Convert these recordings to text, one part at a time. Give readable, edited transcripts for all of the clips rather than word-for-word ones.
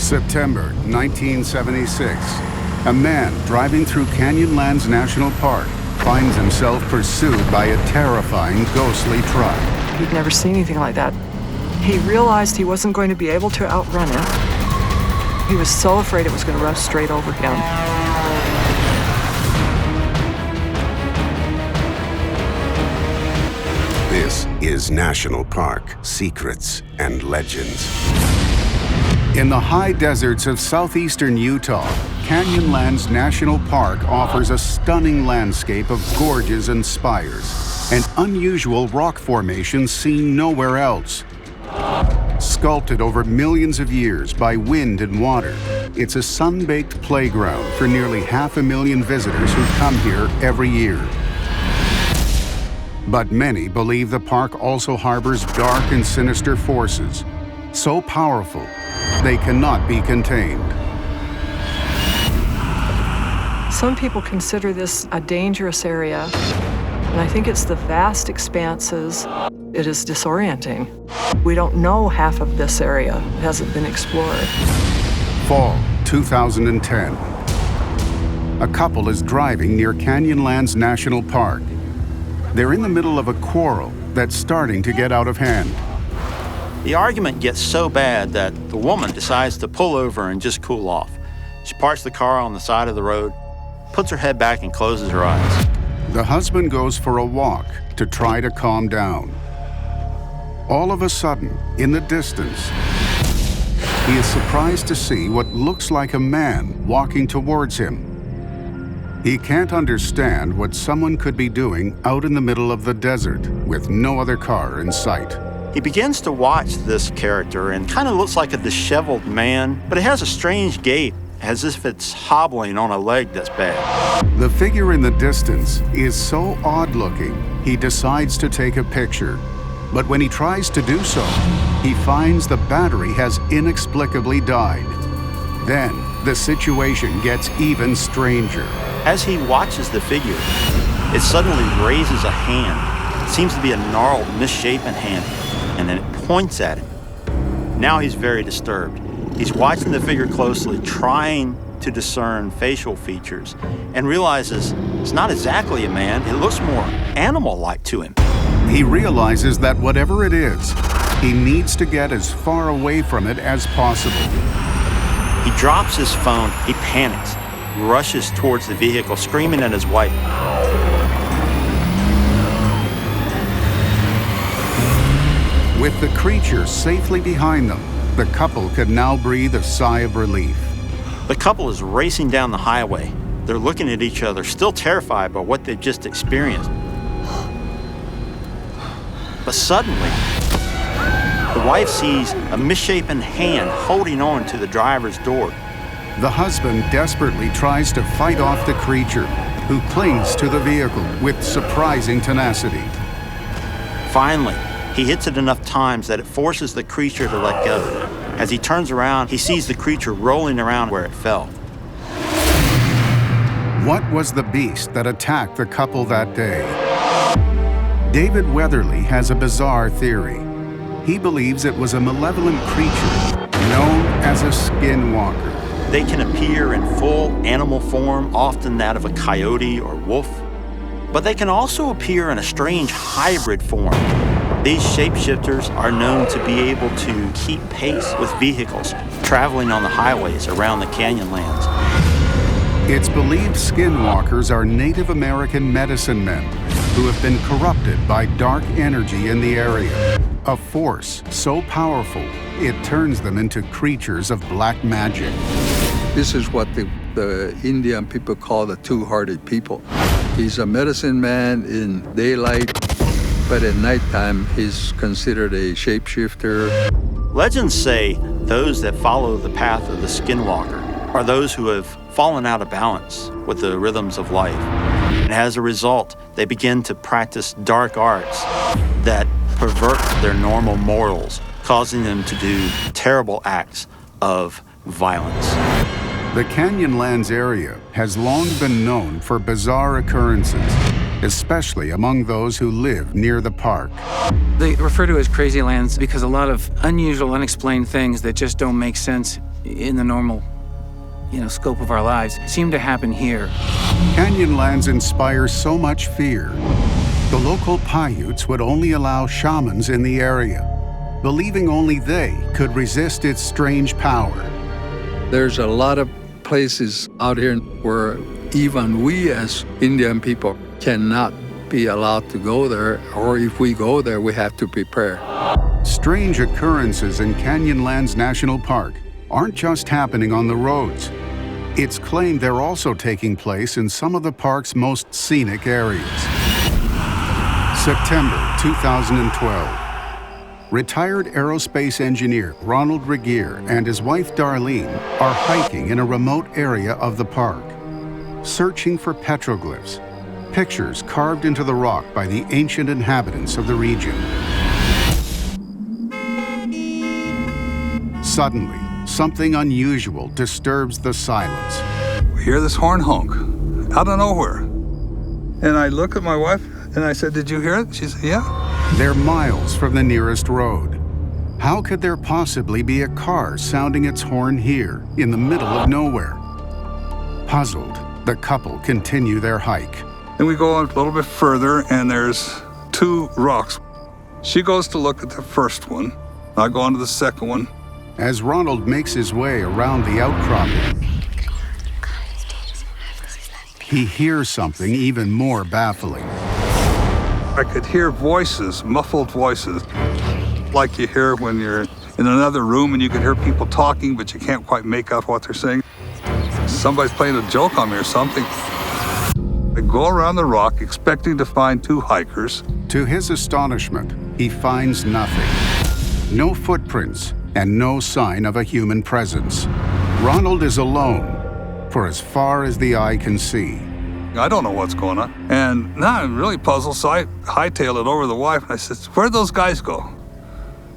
September 1976. A man driving through Canyonlands National Park finds himself pursued by a terrifying, ghostly truck. He'd never seen anything like that. He realized he wasn't going to be able to outrun it. He was so afraid it was going to run straight over him. This is National Park: Secrets and Legends. In the high deserts of southeastern Utah, Canyonlands National Park offers a stunning landscape of gorges and spires, and unusual rock formations seen nowhere else. Sculpted over millions of years by wind and water, it's a sun-baked playground for nearly 500,000 visitors who come here every year. But many believe the park also harbors dark and sinister forces, so powerful they cannot be contained. Some people consider this a dangerous area, and I think it's the vast expanses. It is disorienting. We don't know half of this area. It hasn't been explored. Fall 2010. A couple is driving near Canyonlands National Park. They're in the middle of a quarrel that's starting to get out of hand. The argument gets so bad that the woman decides to pull over and just cool off. She parks the car on the side of the road, puts her head back and closes her eyes. The husband goes for a walk to try to calm down. All of a sudden, in the distance, he is surprised to see what looks like a man walking towards him. He can't understand what someone could be doing out in the middle of the desert with no other car in sight. He begins to watch this character and kind of looks like a disheveled man, but it has a strange gait, as if it's hobbling on a leg that's bad. The figure in the distance is so odd-looking, he decides to take a picture. But when he tries to do so, he finds the battery has inexplicably died. Then, the situation gets even stranger. As he watches the figure, it suddenly raises a hand. It seems to be a gnarled, misshapen hand, and then it points at him. Now he's very disturbed. He's watching the figure closely, trying to discern facial features, and realizes it's not exactly a man. It looks more animal-like to him. He realizes that whatever it is, he needs to get as far away from it as possible. He drops his phone, he panics, rushes towards the vehicle, screaming at his wife. With the creature safely behind them, the couple could now breathe a sigh of relief. The couple is racing down the highway. They're looking at each other, still terrified by what they've just experienced. But suddenly, the wife sees a misshapen hand holding on to the driver's door. The husband desperately tries to fight off the creature, who clings to the vehicle with surprising tenacity. Finally, he hits it enough times that it forces the creature to let go. As he turns around, he sees the creature rolling around where it fell. What was the beast that attacked the couple that day? David Weatherly has a bizarre theory. He believes it was a malevolent creature known as a skinwalker. They can appear in full animal form, often that of a coyote or wolf, but they can also appear in a strange hybrid form. These shapeshifters are known to be able to keep pace with vehicles traveling on the highways around the Canyonlands. It's believed skinwalkers are Native American medicine men who have been corrupted by dark energy in the area, a force so powerful it turns them into creatures of black magic. This is what the Indian people call the two-hearted people. He's a medicine man in daylight, but at nighttime he's considered a shapeshifter. Legends say those that follow the path of the skinwalker are those who have fallen out of balance with the rhythms of life. And as a result, they begin to practice dark arts that pervert their normal morals, causing them to do terrible acts of violence. The Canyonlands area has long been known for bizarre occurrences, especially among those who live near the park. They refer to it as crazy lands because a lot of unusual, unexplained things that just don't make sense in the normal, scope of our lives seem to happen here. Canyonlands inspire so much fear. The local Paiutes would only allow shamans in the area, believing only they could resist its strange power. There's a lot of places out here where even we as Indian people cannot be allowed to go there, or if we go there, we have to prepare. Strange occurrences in Canyonlands National Park aren't just happening on the roads. It's claimed they're also taking place in some of the park's most scenic areas. September 2012. Retired aerospace engineer Ronald Regier and his wife Darlene are hiking in a remote area of the park, searching for petroglyphs, pictures carved into the rock by the ancient inhabitants of the region. Suddenly, something unusual disturbs the silence. We hear this horn honk out of nowhere. And I look at my wife and I said, "Did you hear it?" She said, "Yeah." They're miles from the nearest road. How could there possibly be a car sounding its horn here in the middle of nowhere? Puzzled, the couple continue their hike. And we go a little bit further and there's two rocks. She goes to look at the first one. I go on to the second one. As Ronald makes his way around the outcropping, he hears something even more baffling. I could hear voices, muffled voices, like you hear when you're in another room and you can hear people talking, but you can't quite make out what they're saying. Somebody's playing a joke on me or something. I go around the rock expecting to find two hikers. To his astonishment, he finds nothing. No footprints and no sign of a human presence. Ronald is alone for as far as the eye can see. I don't know what's going on. And now I'm really puzzled, so I hightail it over to the wife and I said, "Where'd those guys go?"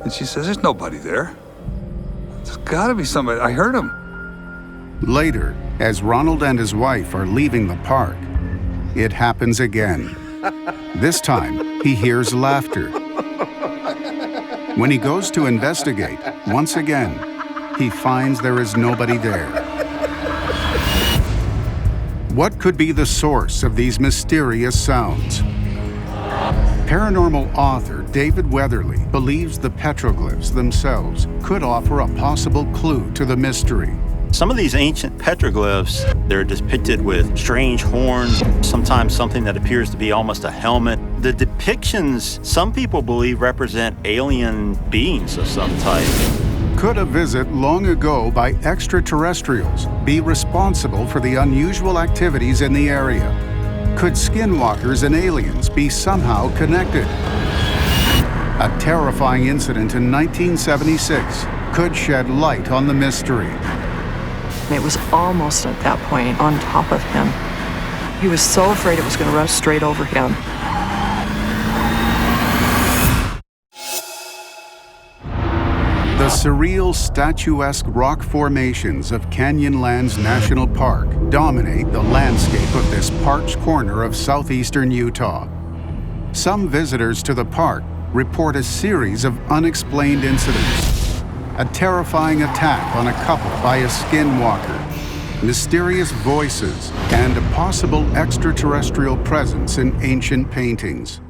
And she says, "There's nobody there. There's gotta be somebody. I heard them." Later, as Ronald and his wife are leaving the park, it happens again. This time, he hears laughter. When he goes to investigate, once again, he finds there is nobody there. What could be the source of these mysterious sounds? Paranormal author David Weatherly believes the petroglyphs themselves could offer a possible clue to the mystery. Some of these ancient petroglyphs, they're depicted with strange horns, sometimes something that appears to be almost a helmet. The depictions, some people believe, represent alien beings of some type. Could a visit long ago by extraterrestrials be responsible for the unusual activities in the area? Could skinwalkers and aliens be somehow connected? A terrifying incident in 1976 could shed light on the mystery. It was almost at that point on top of him. He was so afraid it was going to run straight over him. The surreal, statuesque rock formations of Canyonlands National Park dominate the landscape of this parched corner of southeastern Utah. Some visitors to the park report a series of unexplained incidents. A terrifying attack on a couple by a skinwalker, mysterious voices, and a possible extraterrestrial presence in ancient paintings.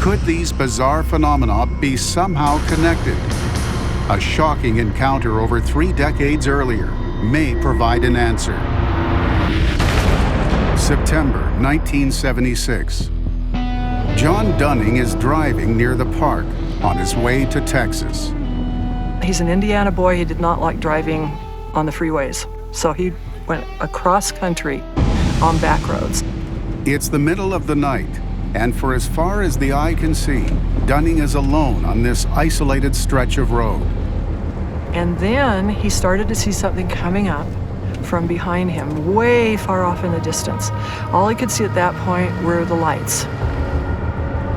Could these bizarre phenomena be somehow connected? A shocking encounter over 3 decades earlier may provide an answer. September 1976. John Dunning is driving near the park on his way to Texas. He's an Indiana boy. He did not like driving on the freeways, so he went across country on back roads. It's the middle of the night, and for as far as the eye can see, Dunning is alone on this isolated stretch of road. And then he started to see something coming up from behind him, way far off in the distance. All he could see at that point were the lights.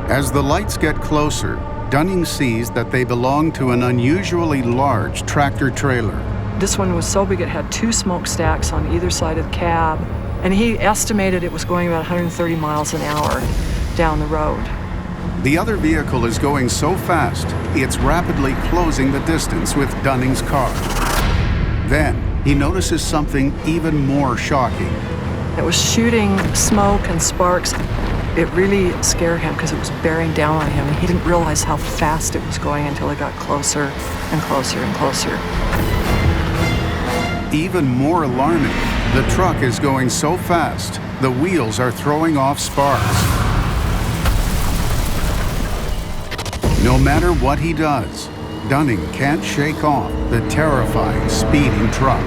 As the lights get closer, Dunning sees that they belong to an unusually large tractor trailer. This one was so big it had 2 smokestacks on either side of the cab, and he estimated it was going about 130 miles an hour down the road. The other vehicle is going so fast, it's rapidly closing the distance with Dunning's car. Then he notices something even more shocking. It was shooting smoke and sparks. It really scared him because it was bearing down on him. He didn't realize how fast it was going until it got closer and closer and closer. Even more alarming, the truck is going so fast, the wheels are throwing off sparks. No matter what he does, Dunning can't shake off the terrifying, speeding truck.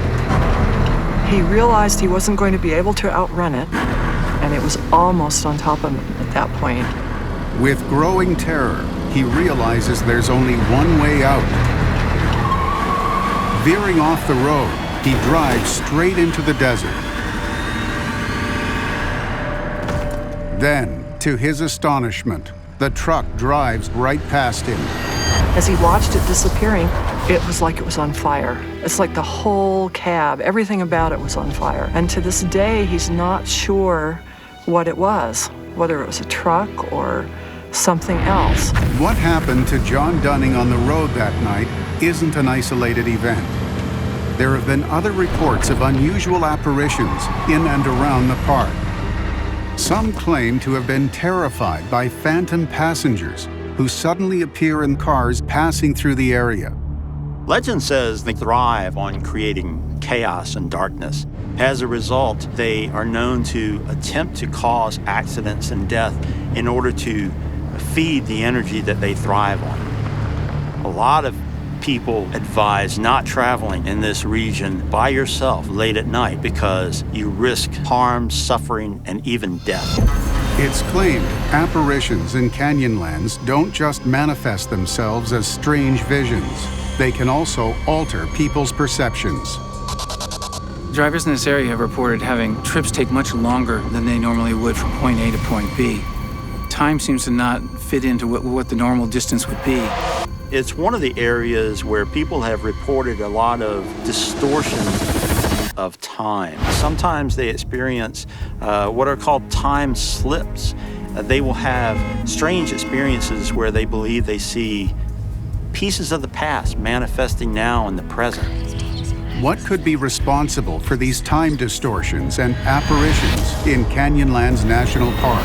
He realized he wasn't going to be able to outrun it, and it was almost on top of him at that point. With growing terror, he realizes there's only one way out. Veering off the road, he drives straight into the desert. Then, to his astonishment, the truck drives right past him. As he watched it disappearing, it was like it was on fire. It's like the whole cab, everything about it was on fire. And to this day, he's not sure what it was, whether it was a truck or something else. What happened to John Dunning on the road that night isn't an isolated event. There have been other reports of unusual apparitions in and around the park. Some claim to have been terrified by phantom passengers who suddenly appear in cars passing through the area. Legend says they thrive on creating chaos and darkness. As a result, they are known to attempt to cause accidents and death in order to feed the energy that they thrive on. A lot of people advise not traveling in this region by yourself late at night because you risk harm, suffering, and even death. It's claimed apparitions in Canyonlands don't just manifest themselves as strange visions. They can also alter people's perceptions. Drivers in this area have reported having trips take much longer than they normally would from point A to point B. Time seems to not fit into what the normal distance would be. It's one of the areas where people have reported a lot of distortions of time. Sometimes they experience what are called time slips. They will have strange experiences where they believe they see pieces of the past manifesting now in the present. What could be responsible for these time distortions and apparitions in Canyonlands National Park?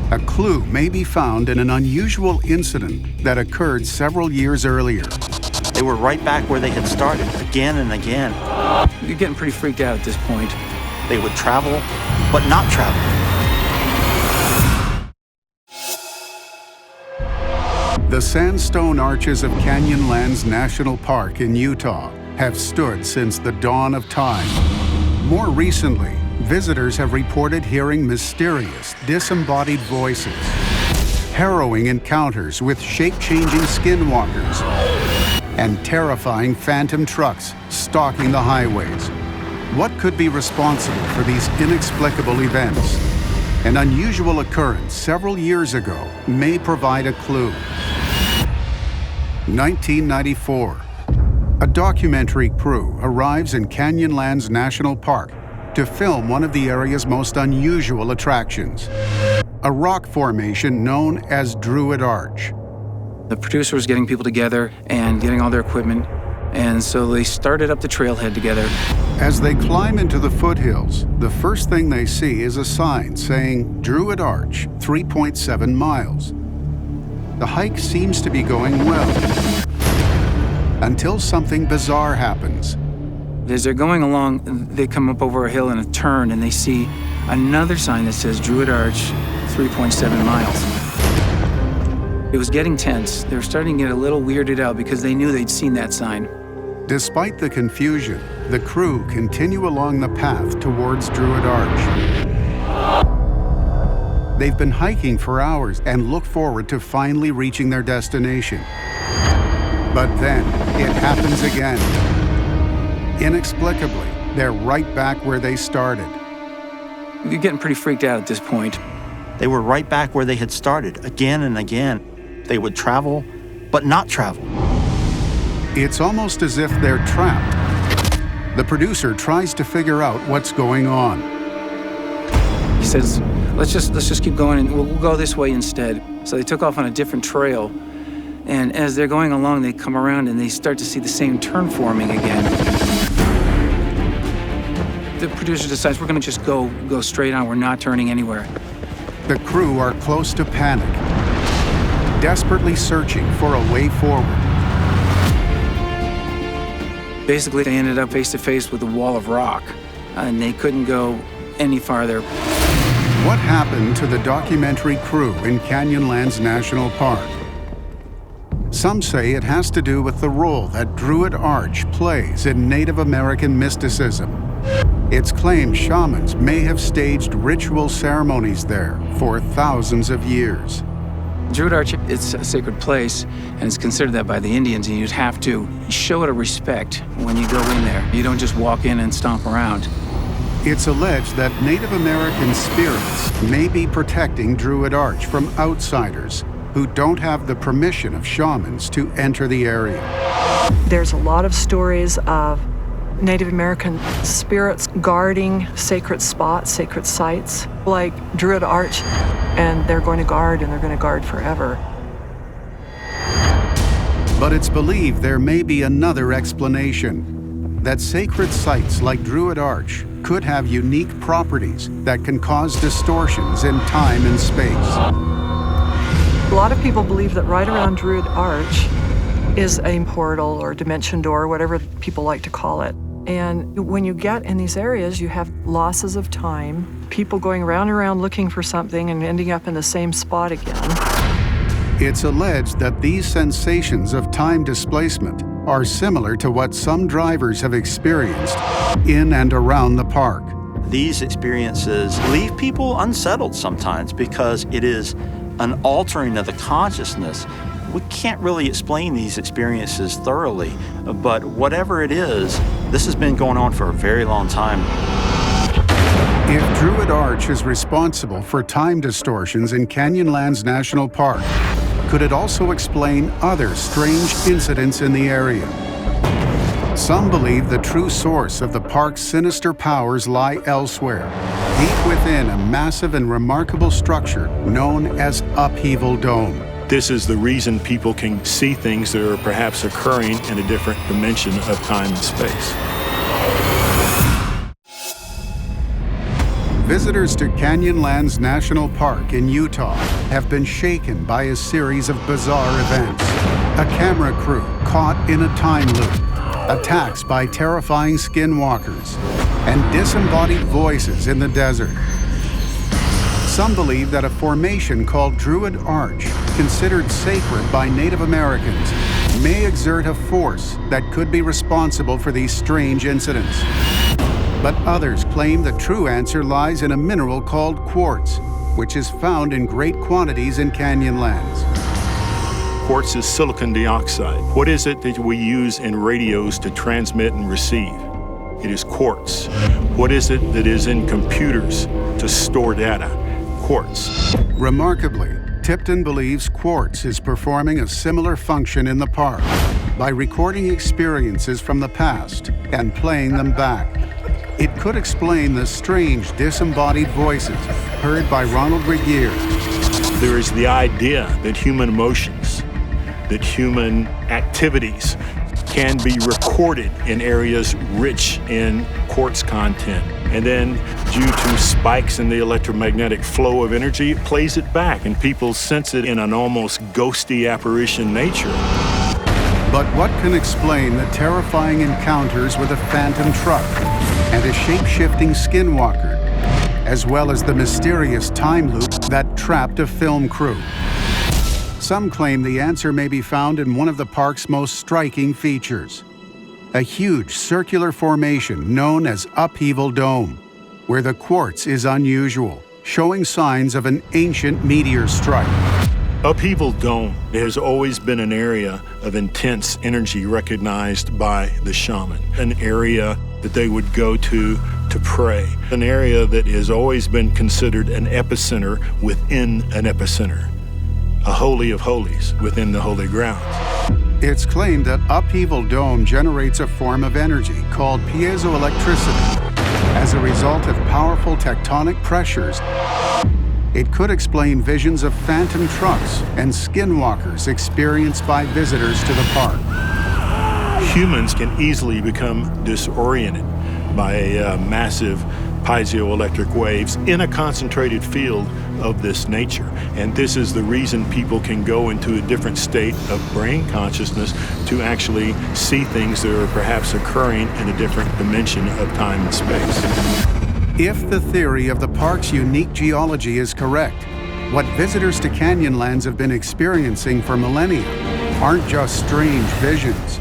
A clue may be found in an unusual incident that occurred several years earlier. They were right back where they had started, again and again. You're getting pretty freaked out at this point. They would travel, but not travel. The sandstone arches of Canyonlands National Park in Utah have stood since the dawn of time. More recently, visitors have reported hearing mysterious, disembodied voices, harrowing encounters with shape-changing skinwalkers, and terrifying phantom trucks stalking the highways. What could be responsible for these inexplicable events? An unusual occurrence several years ago may provide a clue. 1994. A documentary crew arrives in Canyonlands National Park to film one of the area's most unusual attractions, a rock formation known as Druid Arch. The producer was getting people together and getting all their equipment, and so they started up the trailhead together. As they climb into the foothills, the first thing they see is a sign saying Druid Arch, 3.7 miles. The hike seems to be going well, until something bizarre happens. As they're going along, they come up over a hill and a turn, and they see another sign that says Druid Arch, 3.7 miles. It was getting tense. They were starting to get a little weirded out because they knew they'd seen that sign. Despite the confusion, the crew continue along the path towards Druid Arch. They've been hiking for hours and look forward to finally reaching their destination. But then, it happens again. Inexplicably, they're right back where they started. You're getting pretty freaked out at this point. They were right back where they had started, again and again. They would travel, but not travel. It's almost as if they're trapped. The producer tries to figure out what's going on. He says, let's just keep going, and we'll go this way instead. So they took off on a different trail, and as they're going along, they come around and they start to see the same turn forming again. The producer decides we're going to just go straight on. We're not turning anywhere. The crew are close to panic, desperately searching for a way forward. Basically, they ended up face to face with a wall of rock, and they couldn't go any farther. What happened to the documentary crew in Canyonlands National Park? Some say it has to do with the role that Druid Arch plays in Native American mysticism. It's claimed shamans may have staged ritual ceremonies there for thousands of years. Druid Arch, it's a sacred place, and it's considered that by the Indians, and you'd have to show it a respect when you go in there. You don't just walk in and stomp around. It's alleged that Native American spirits may be protecting Druid Arch from outsiders who don't have the permission of shamans to enter the area. There's a lot of stories of Native American spirits guarding sacred spots, sacred sites, like Druid Arch, and they're going to guard, and they're going to guard forever. But it's believed there may be another explanation, that sacred sites like Druid Arch could have unique properties that can cause distortions in time and space. A lot of people believe that right around Druid Arch is a portal or dimension door, whatever people like to call it. And when you get in these areas, you have losses of time, people going round and around looking for something and ending up in the same spot again. It's alleged that these sensations of time displacement are similar to what some drivers have experienced in and around the park. These experiences leave people unsettled sometimes because it is an altering of the consciousness. We can't really explain these experiences thoroughly, but whatever it is, this has been going on for a very long time. If Druid Arch is responsible for time distortions in Canyonlands National Park, could it also explain other strange incidents in the area? Some believe the true source of the park's sinister powers lie elsewhere, deep within a massive and remarkable structure known as Upheaval Dome. This is the reason people can see things that are perhaps occurring in a different dimension of time and space. Visitors to Canyonlands National Park in Utah have been shaken by a series of bizarre events. A camera crew caught in a time loop, attacks by terrifying skinwalkers, and disembodied voices in the desert. Some believe that a formation called Druid Arch, considered sacred by Native Americans, may exert a force that could be responsible for these strange incidents. But others claim the true answer lies in a mineral called quartz, which is found in great quantities in Canyonlands. Quartz is silicon dioxide. What is it that we use in radios to transmit and receive? It is quartz. What is it that is in computers to store data? Quartz. Remarkably, Tipton believes quartz is performing a similar function in the park by recording experiences from the past and playing them back. It could explain the strange disembodied voices heard by Ronald Regier. There is the idea that human emotions, that human activities can be recorded in areas rich in quartz content. And then, due to spikes in the electromagnetic flow of energy, it plays it back, and people sense it in an almost ghosty apparition nature. But what can explain the terrifying encounters with a phantom truck and a shape-shifting skinwalker, as well as the mysterious time loop that trapped a film crew? Some claim the answer may be found in one of the park's most striking features, a huge circular formation known as Upheaval Dome, where the quartz is unusual, showing signs of an ancient meteor strike. Upheaval Dome has always been an area of intense energy recognized by the shaman, an area that they would go to pray, an area that has always been considered an epicenter within an epicenter, a holy of holies within the holy grounds. It's claimed that Upheaval Dome generates a form of energy called piezoelectricity as a result of powerful tectonic pressures. It could explain visions of phantom trucks and skinwalkers experienced by visitors to the park. Humans can easily become disoriented by massive piezoelectric waves in a concentrated field of this nature. And this is the reason people can go into a different state of brain consciousness to actually see things that are perhaps occurring in a different dimension of time and space. If the theory of the park's unique geology is correct, what visitors to Canyonlands have been experiencing for millennia aren't just strange visions.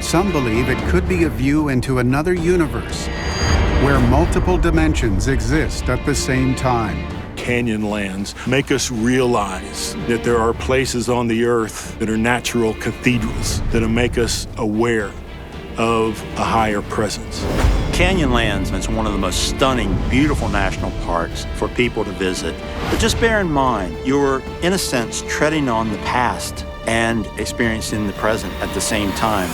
Some believe it could be a view into another universe where multiple dimensions exist at the same time. Canyonlands make us realize that there are places on the earth that are natural cathedrals that'll make us aware of a higher presence. Canyonlands is one of the most stunning, beautiful national parks for people to visit. But just bear in mind, you're, in a sense, treading on the past and experiencing the present at the same time.